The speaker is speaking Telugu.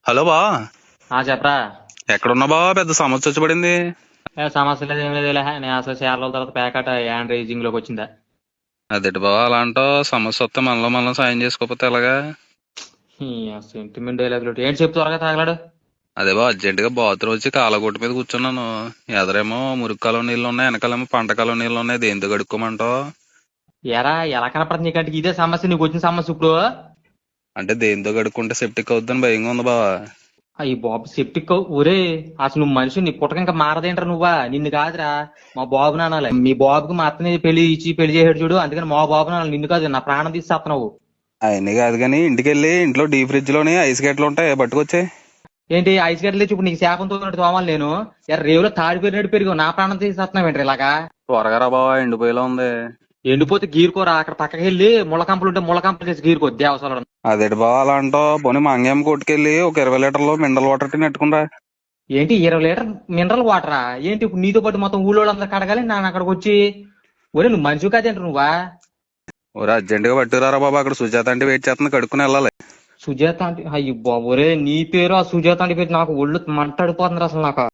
హలో బా. చెప్పరా. ఎక్కడున్నా బావా? పెద్ద సమస్య వచ్చి పడింది. సమస్య లేదు ఏం లేదు నేను అసలు చాలా రోజుల తర్వాత ప్యాకెట్ హ్యాండ్ రైజింగ్ లోకి వచ్చిందా. అదేంటి బావా అలా అంటావు? సమస్య వస్తే మనలో మనం సాయం చేసుకోకపోతే ఎలాగా? సెంటిమెంట్ డైలాగులు ఏంటి చెప్పు త్వరగా తగలాడు. అదే బా, అర్జెంట్ గా బాత్రూమ్ వచ్చి కాలగొట్టు మీద కూర్చున్నాను. ఎదరేమో మురికి కాలువ నీళ్ళు ఉన్నాయి, వెనకాలేమో పంట కాలువ నీళ్ళు ఉన్నాయి. దేంతో కడుక్కోమంటావు? ఎరా ఎలా కనపడుతుంది నీకంటే ఇదే సమస్య, నీకు వచ్చిన సమస్య ఇప్పుడు. అంటే దేంతో కడుక్కుంటే సెప్టిక్ అవుతుందని భయంగా ఉంది బావా. ఈ బాబు సెప్టిక్ ఒరే, అసలు నువ్వు మనిషి నీ పుట్టక ఇంకా మారదేంట్రా నువ్వా? నిన్ను కాదురా మా బాబుని అనాలి. మీ బాబుకి మా అత్తని పెళ్లి ఇచ్చి పెళ్లి చేసాడు చూడు, అందుకని మా బాబుని అనాలి, నిన్ను కాదు. నా ప్రాణం తీసేస్తున్నావు. అవన్నీ కాదు కానీ ఇంటికి వెళ్ళి ఇంట్లో డీ ఫ్రిడ్జ్ లోని ఐస్ గడ్డలు ఉంటాయి, పట్టుకొచ్చే. ఏంటి ఐస్ గడ్డలు తెచ్చి ఇప్పుడు నీకు శాపంతో ఉన్నట్టు తోమాలి నేను? రేవులో తాడిపోయినట్టు పెరిగావు, నా ప్రాణం తీసేస్తున్నావు ఏంటి ఇలాగా? త్వరగా రా బావా, ఎండిపోయేలా ఉంది. ఎండిపోతే గీరుకోరా, అక్కడ పక్కకి వెళ్ళి ముళ్ళకంపలు ఉంటే ముళ్ళకంపలు చేసి గీరుకో దేవసాలు. అదేంటి బావా అలా అంటావు? పోనీ మా అంగేం కొట్టుకెళ్ళి ఒక 20 లీటర్లు మినరల్ వాటర్ టీ నెట్టుకురా. ఏంటి 20 లీటర్ మినరల్ వాటరా? ఏంటి ఇప్పుడు నీతో పాటు మొత్తం ఊళ్ళో వాళ్ళందరూ కడగాలి నాన్న అక్కడికి వచ్చి? ఒరే నువ్వు మనిషి కాదేంట నువ్వా? ఓరే అర్జెంట్ గా పట్టుకురారా బాబా, అక్కడ సుజాత అంటే వెయిట్ చేస్తుంది, కడుక్కుని వెళ్ళాలి. సుజాత అంటే అయ్యి బాబు, ఒరే నీ పేరు ఆ సుజాత అంటే పేరు నాకు ఒళ్ళు మంటాడిపోతుంది అసలు నాకు.